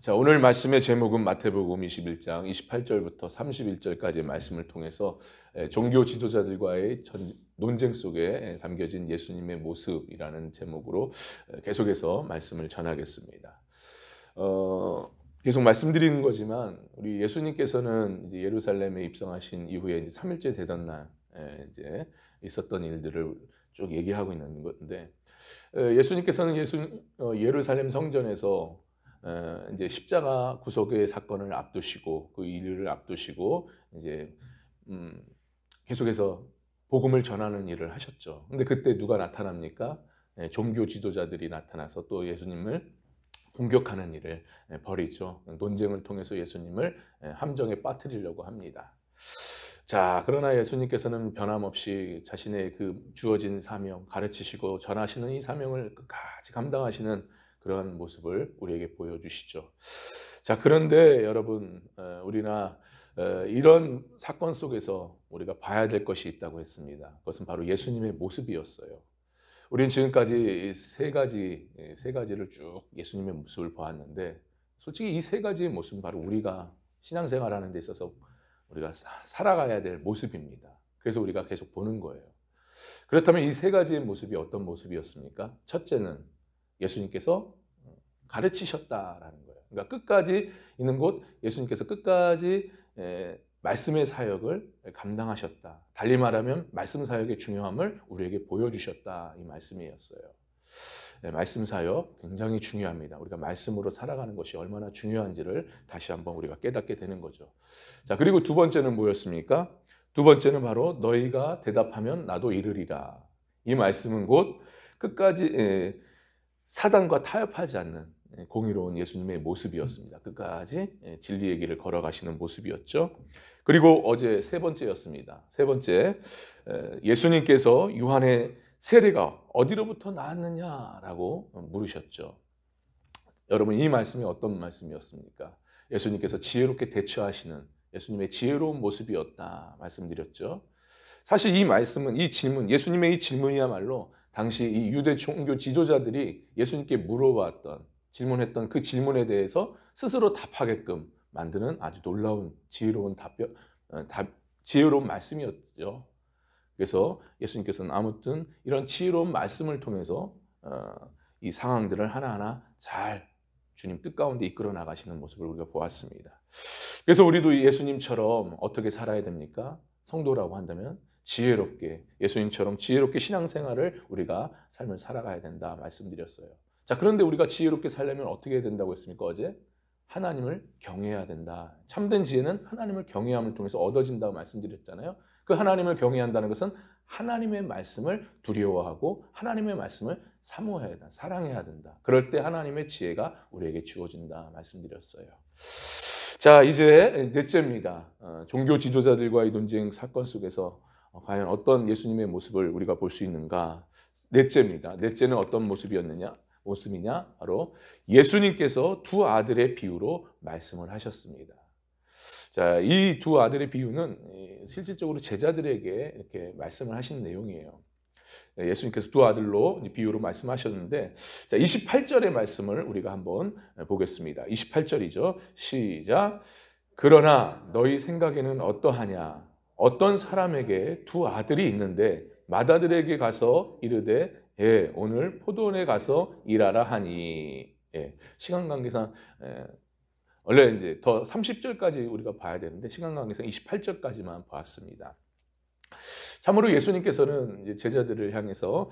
자, 오늘 말씀의 제목은 마태복음 21장 28절부터 31절까지의 말씀을 통해서 종교 지도자들과의 논쟁 속에 담겨진 예수님의 모습이라는 제목으로 계속해서 말씀을 전하겠습니다. 계속 말씀드리는 거지만 우리 예수님께서는 이제 예루살렘에 입성하신 이후에 이제 3일째 되던 날 이제 있었던 일들을 쭉 얘기하고 있는 건데, 예수님께서는 예루살렘 성전에서 이제 십자가 구속의 사건을 앞두시고 그 일을 앞두시고 이제 계속해서 복음을 전하는 일을 하셨죠. 근데 그때 누가 나타납니까? 종교 지도자들이 나타나서 또 예수님을 공격하는 일을 벌이죠. 논쟁을 통해서 예수님을 함정에 빠뜨리려고 합니다. 자, 그러나 예수님께서는 변함없이 자신의 그 주어진 사명, 가르치시고 전하시는 이 사명을 끝까지 감당하시는 그러한 모습을 우리에게 보여주시죠. 자, 그런데 여러분, 우리나 이런 사건 속에서 우리가 봐야 될 것이 있다고 했습니다. 그것은 바로 예수님의 모습이었어요. 우리는 지금까지 세 가지를 쭉 예수님의 모습을 보았는데, 솔직히 이 세 가지의 모습은 바로 우리가 신앙생활하는 데 있어서 우리가 살아가야 될 모습입니다. 그래서 우리가 계속 보는 거예요. 그렇다면 이 세 가지의 모습이 어떤 모습이었습니까? 첫째는 예수님께서 가르치셨다라는 거예요. 그러니까 끝까지 있는 곳 예수님께서 끝까지 말씀의 사역을 감당하셨다. 달리 말하면 말씀 사역의 중요함을 우리에게 보여주셨다, 이 말씀이었어요. 말씀 사역 굉장히 중요합니다. 우리가 말씀으로 살아가는 것이 얼마나 중요한지를 다시 한번 우리가 깨닫게 되는 거죠. 자, 그리고 두 번째는 뭐였습니까? 두 번째는 바로 너희가 대답하면 나도 이르리라. 이 말씀은 곧 끝까지 사단과 타협하지 않는 공의로운 예수님의 모습이었습니다. 끝까지 진리의 길을 걸어가시는 모습이었죠. 그리고 어제 세 번째였습니다. 세 번째, 예수님께서 요한의 세례가 어디로부터 나왔느냐라고 물으셨죠. 여러분, 이 말씀이 어떤 말씀이었습니까? 예수님께서 지혜롭게 대처하시는 예수님의 지혜로운 모습이었다 말씀드렸죠. 사실 이 말씀은, 이 질문, 예수님의 이 질문이야말로 당시 이 유대 종교 지도자들이 예수님께 질문했던 그 질문에 대해서 스스로 답하게끔 만드는 아주 놀라운 지혜로운 지혜로운 말씀이었죠. 그래서 예수님께서는 아무튼 이런 지혜로운 말씀을 통해서 이 상황들을 하나하나 잘 주님 뜻 가운데 이끌어 나가시는 모습을 우리가 보았습니다. 그래서 우리도 예수님처럼 어떻게 살아야 됩니까? 성도라고 한다면 지혜롭게, 예수님처럼 지혜롭게 신앙생활을 우리가 삶을 살아가야 된다 말씀드렸어요. 자, 그런데 우리가 지혜롭게 살려면 어떻게 해야 된다고 했습니까? 어제 하나님을 경외해야 된다. 참된 지혜는 하나님을 경외함을 통해서 얻어진다고 말씀드렸잖아요. 그 하나님을 경외한다는 것은 하나님의 말씀을 두려워하고 하나님의 말씀을 사모해야 된다, 사랑해야 된다. 그럴 때 하나님의 지혜가 우리에게 주어진다 말씀드렸어요. 자, 이제 넷째입니다. 종교 지도자들과의 논쟁 사건 속에서 과연 어떤 예수님의 모습을 우리가 볼 수 있는가? 넷째입니다. 넷째는 어떤 모습이냐? 바로 예수님께서 두 아들의 비유로 말씀을 하셨습니다. 자, 이 두 아들의 비유는 실질적으로 제자들에게 이렇게 말씀을 하신 내용이에요. 예수님께서 두 아들로 비유로 말씀하셨는데, 자, 28절의 말씀을 우리가 한번 보겠습니다. 28절이죠. 시작. 그러나 너희 생각에는 어떠하냐? 어떤 사람에게 두 아들이 있는데 맏아들에게 가서 이르되 오늘 포도원에 가서 일하라 하니. 시간 관계상 원래 이제 더 30절까지 우리가 봐야 되는데 시간 관계상 28절까지만 보았습니다. 참으로 예수님께서는 이제 제자들을 향해서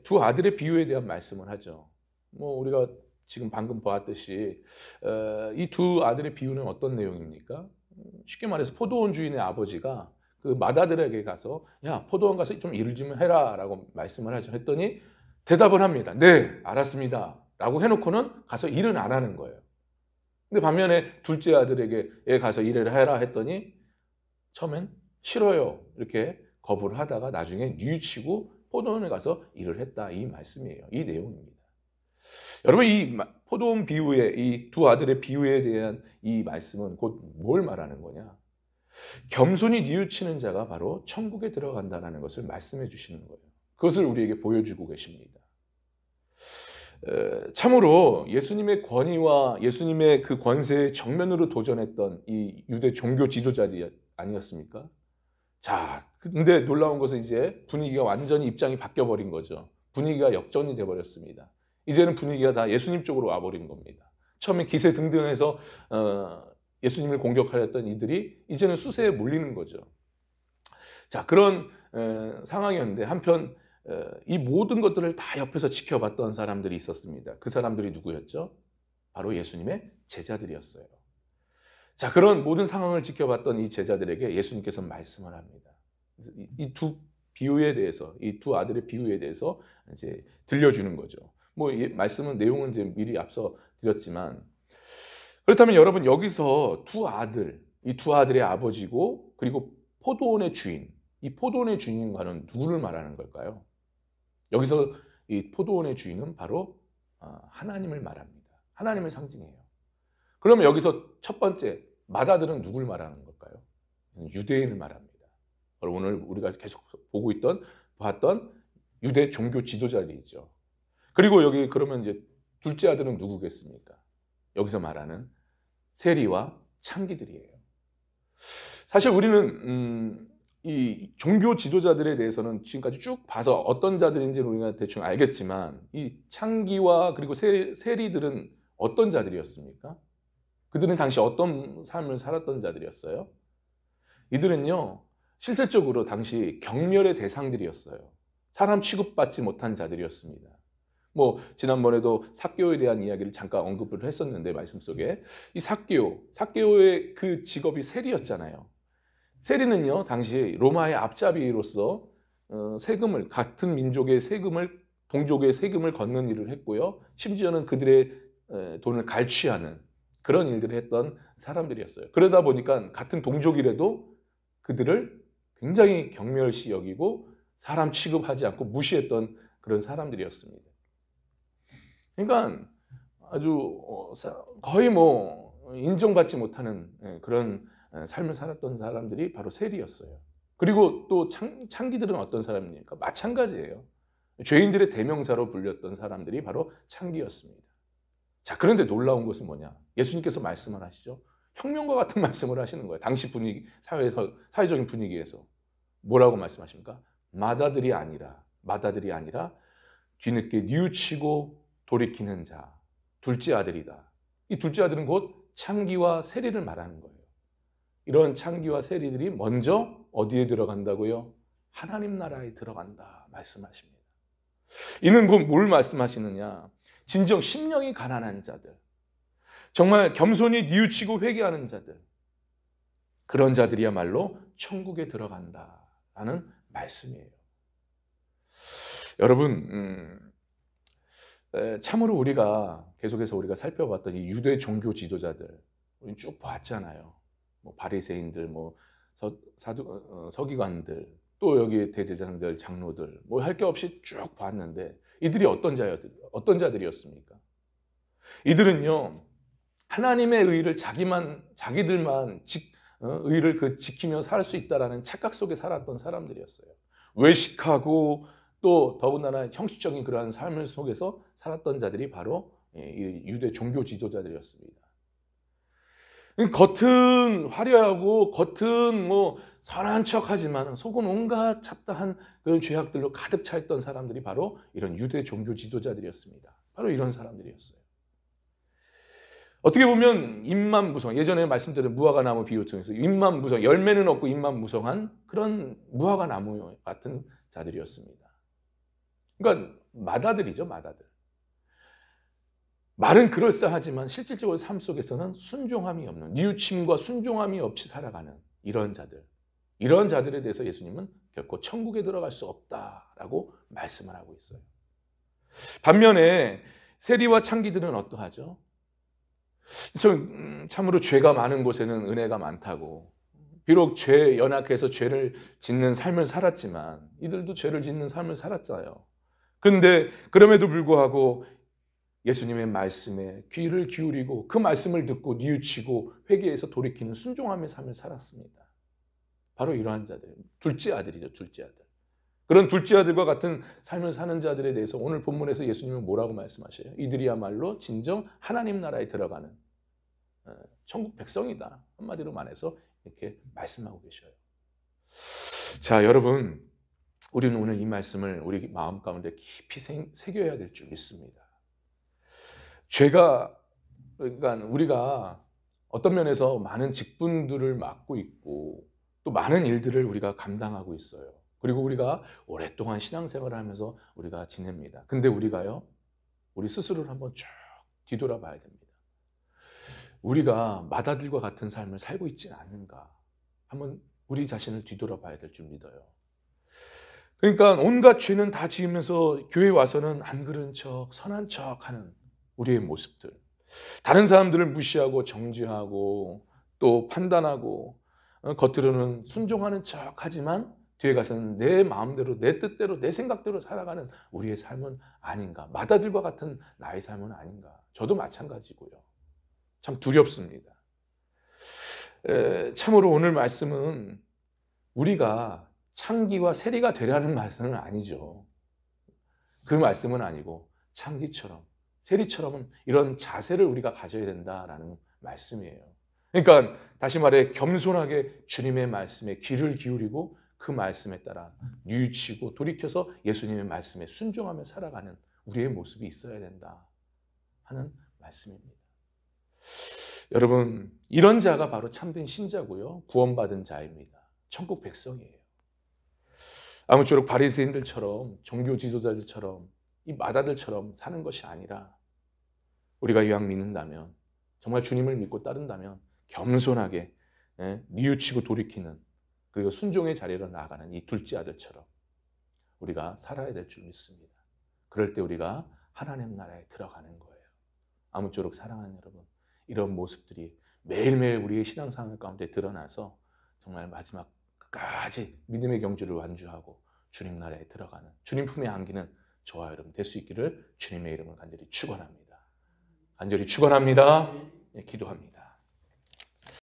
두 아들의 비유에 대한 말씀을 하죠. 우리가 지금 방금 보았듯이 이 두 아들의 비유는 어떤 내용입니까? 쉽게 말해서 포도원 주인의 아버지가 그 맏아들에게 가서 야, 포도원 가서 좀 일을 좀 해라 라고 말씀을 하죠. 했더니 대답을 합니다. 네, 알았습니다 라고 해놓고는 가서 일은 안 하는 거예요. 근데 반면에 둘째 아들에게 가서 일을 해라 했더니 처음엔 싫어요 이렇게 거부를 하다가 나중에 뉘우치고 포도원에 가서 일을 했다, 이 말씀이에요. 이 내용입니다. 여러분, 이 포도원 비유의 이 두 아들의 비유에 대한 이 말씀은 곧 뭘 말하는 거냐? 겸손히 뉘우치는 자가 바로 천국에 들어간다는 것을 말씀해 주시는 거예요. 그것을 우리에게 보여주고 계십니다. 참으로 예수님의 권위와 예수님의 그 권세에 정면으로 도전했던 이 유대 종교 지도자들이 아니었습니까? 자, 근데 놀라운 것은 이제 분위기가 완전히 입장이 바뀌어버린 거죠. 분위기가 역전이 돼버렸습니다. 이제는 분위기가 다 예수님 쪽으로 와버린 겁니다. 처음에 기세등등해서 예수님을 공격하였던 이들이 이제는 수세에 몰리는 거죠. 자, 그런 상황이었는데 한편 이 모든 것들을 다 옆에서 지켜봤던 사람들이 있었습니다. 그 사람들이 누구였죠? 바로 예수님의 제자들이었어요. 자, 그런 모든 상황을 지켜봤던 이 제자들에게 예수님께서 말씀을 합니다. 이 두 비유에 대해서, 이 두 아들의 비유에 대해서 이제 들려주는 거죠. 뭐 말씀은 내용은 이제 미리 앞서 드렸지만, 그렇다면 여러분 여기서 이 두 아들의 아버지고 그리고 포도원의 주인, 이 포도원의 주인과는 누구를 말하는 걸까요? 여기서 이 포도원의 주인은 바로 하나님을 말합니다. 하나님을 상징해요. 그러면 여기서 첫 번째 맏아들은 누굴 말하는 걸까요? 유대인을 말합니다. 오늘 우리가 계속 봤던 유대 종교 지도자들이죠. 그리고 여기 그러면 이제 둘째 아들은 누구겠습니까? 여기서 말하는 세리와 창기들이에요. 사실 우리는 이 종교 지도자들에 대해서는 지금까지 쭉 봐서 어떤 자들인지는 우리가 대충 알겠지만 이 창기와 그리고 세리들은 어떤 자들이었습니까? 그들은 당시 어떤 삶을 살았던 자들이었어요? 이들은요, 실질적으로 당시 경멸의 대상들이었어요. 사람 취급받지 못한 자들이었습니다. 뭐 지난번에도 삭개오에 대한 이야기를 잠깐 언급을 했었는데 말씀 속에 이 삭개오의 그 직업이 세리였잖아요. 세리는요, 당시 로마의 앞잡이로서 세금을, 같은 민족의 세금을, 동족의 세금을 걷는 일을 했고요. 심지어는 그들의 돈을 갈취하는 그런 일들을 했던 사람들이었어요. 그러다 보니까 같은 동족이라도 그들을 굉장히 경멸시 여기고 사람 취급하지 않고 무시했던 그런 사람들이었습니다. 그러니까 아주 거의 뭐 인정받지 못하는 그런 삶을 살았던 사람들이 바로 세리였어요. 그리고 또 창기들은 어떤 사람입니까? 마찬가지예요. 죄인들의 대명사로 불렸던 사람들이 바로 창기였습니다. 자, 그런데 놀라운 것은 뭐냐? 예수님께서 말씀을 하시죠. 혁명과 같은 말씀을 하시는 거예요. 당시 분위기, 사회적인 분위기에서. 뭐라고 말씀하십니까? 맏아들이 아니라 뒤늦게 뉘우치고 돌이키는 자, 둘째 아들이다. 이 둘째 아들은 곧 창기와 세리를 말하는 거예요. 이런 창기와 세리들이 먼저 어디에 들어간다고요? 하나님 나라에 들어간다 말씀하십니다. 이는 곧 뭘 말씀하시느냐? 진정 심령이 가난한 자들, 정말 겸손히 뉘우치고 회개하는 자들, 그런 자들이야말로 천국에 들어간다라는 말씀이에요. 여러분, 참으로 우리가 계속해서 살펴봤던 이 유대 종교 지도자들 쭉 봤잖아요. 뭐 바리새인들, 뭐 서기관들, 또 여기 대제사장들, 장로들, 뭐 할 게 없이 쭉 봤는데 이들이 어떤 자들이었습니까? 이들은요, 하나님의 의를 자기들만 의를 지키며 살 수 있다라는 착각 속에 살았던 사람들이었어요. 외식하고 또 더군다나 형식적인 그러한 삶을 속에서 살았던 자들이 바로 유대 종교 지도자들이었습니다. 겉은 화려하고 겉은 뭐 선한 척하지만 속은 온갖 잡다한 그런 죄악들로 가득 차 있던 사람들이 바로 이런 유대 종교 지도자들이었습니다. 바로 이런 사람들이었어요. 어떻게 보면 잎만 무성, 예전에 말씀드린 무화과 나무 비유 통해서 잎만 무성, 열매는 없고 잎만 무성한 그런 무화과 나무 같은 자들이었습니다. 그러니까 맏아들이죠, 맏아들. 말은 그럴싸하지만 실질적으로 삶 속에서는 순종함이 없는, 뉘우침과 순종함이 없이 살아가는 이런 자들에 대해서 예수님은 결코 천국에 들어갈 수 없다라고 말씀을 하고 있어요. 반면에 세리와 창기들은 어떠하죠? 참으로 죄가 많은 곳에는 은혜가 많다고, 비록 죄에 연약해서 죄를 짓는 삶을 살았지만 이들도 죄를 짓는 삶을 살았어요. 그런데 그럼에도 불구하고 예수님의 말씀에 귀를 기울이고 그 말씀을 듣고 뉘우치고 회개해서 돌이키는 순종함의 삶을 살았습니다. 바로 이러한 자들, 둘째 아들이죠, 둘째 아들. 그런 둘째 아들과 같은 삶을 사는 자들에 대해서 오늘 본문에서 예수님은 뭐라고 말씀하셔요? 이들이야말로 진정 하나님 나라에 들어가는 천국 백성이다. 한마디로 말해서 이렇게 말씀하고 계셔요. 자, 여러분, 우리는 오늘 이 말씀을 우리 마음 가운데 깊이 새겨야 될 줄 믿습니다. 죄가, 그러니까 우리가 어떤 면에서 많은 직분들을 맡고 있고 또 많은 일들을 우리가 감당하고 있어요. 그리고 우리가 오랫동안 신앙생활을 하면서 우리가 지냅니다. 근데 우리가요, 우리 스스로를 한번 쭉 뒤돌아봐야 됩니다. 우리가 맏아들과 같은 삶을 살고 있지는 않는가? 한번 우리 자신을 뒤돌아봐야 될 줄 믿어요. 그러니까 온갖 죄는 다 지으면서 교회 와서는 안 그런 척, 선한 척 하는 우리의 모습들. 다른 사람들을 무시하고 정죄하고 또 판단하고 겉으로는 순종하는 척 하지만 뒤에 가서는 내 마음대로, 내 뜻대로, 내 생각대로 살아가는 우리의 삶은 아닌가? 맏아들과 같은 나의 삶은 아닌가? 저도 마찬가지고요. 참 두렵습니다. 참으로 오늘 말씀은 우리가 창기와 세리가 되라는 말씀은 아니죠. 그 말씀은 아니고 창기처럼, 세리처럼 이런 자세를 우리가 가져야 된다라는 말씀이에요. 그러니까 다시 말해 겸손하게 주님의 말씀에 귀를 기울이고 그 말씀에 따라 뉘우치고 돌이켜서 예수님의 말씀에 순종하며 살아가는 우리의 모습이 있어야 된다 하는 말씀입니다. 여러분, 이런 자가 바로 참된 신자고요. 구원받은 자입니다. 천국 백성이에요. 아무쪼록 바리새인들처럼 종교 지도자들처럼 이 맏아들처럼 사는 것이 아니라 우리가 이왕 믿는다면 정말 주님을 믿고 따른다면 겸손하게 뉘우치고 돌이키는 그리고 순종의 자리로 나아가는 이 둘째 아들처럼 우리가 살아야 될 줄 믿습니다. 그럴 때 우리가 하나님 나라에 들어가는 거예요. 아무쪼록 사랑하는 여러분, 이런 모습들이 매일매일 우리의 신앙생활 가운데 드러나서 정말 마지막 끝까지 믿음의 경주를 완주하고 주님 나라에 들어가는 주님 품에 안기는 저와 여러분 될 수 있기를 주님의 이름을 간절히 축원합니다. 간절히 축원합니다. 기도합니다.